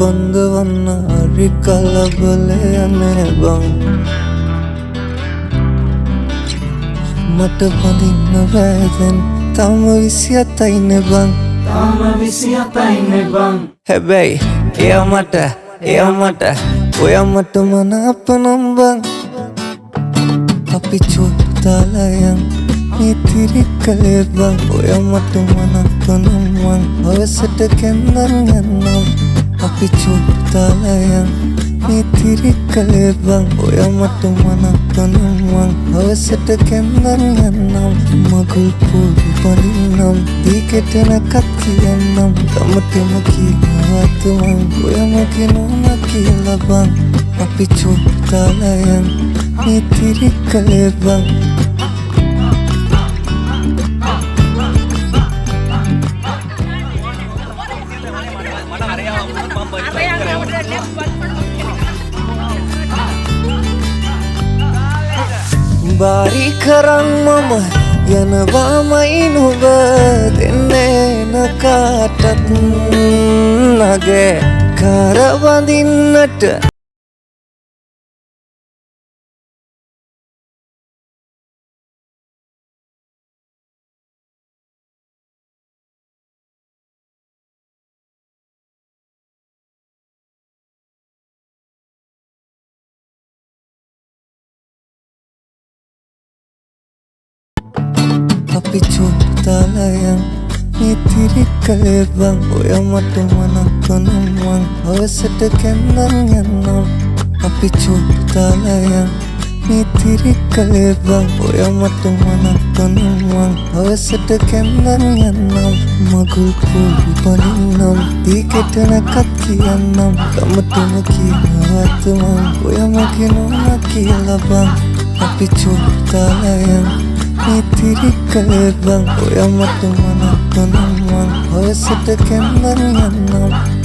බඳවන්න හරි කලබලයනේ බං මට බඳින්න බෑදැන් තම 27යිනේ බං තාම 27යිනේ බං හැබැයි එයා මට ඔයා මට මනාප නම් බං අපි චුට්ටලයන් නිතිරි කලේ බං ඔයා මට මනාප නම් බං අවසට කැන්දන් යන්නම් අපි චුට්ටලයන් නිතිරි කලේ බං ඔයා මට මනාප නම් බං අවසට කැන්දන් යන්නම් මගුල් පොඩි පලින්නම් දීකෙටනකත් කියන්නම් තමටම කියනවත් මං ඔයා මගේ නෝනා කියලා බං අපි චුට්ටලයන් නිතිරි කලේ බං බාරි කරන් මම යනවාමයි නුඹ දෙන්නේ නකාටත් නගේ කරවඳින්නට අපි චුට්ටලයන් නිතිරි කලේ බං ඔයා මට මනාප නම් බං අවසට කැන්දන් යන්නම් අපි චුට්ටලයන් නිතිරි කලේ බං ඔයා මට මනාප නම් බං අවසට කැන්දන් යන්නම් මගුල් පොඩි පලින්නම් දීකෙටනකත් කියන්නම් තමටම කියනවත් මං ඔයා මගේ නෝනා කියලා බං අපි චුට්ටලයන් නිතිරි කලේ බං ඔයා මට මනාප නම් බං අවසට කැන්දන් යන්නම්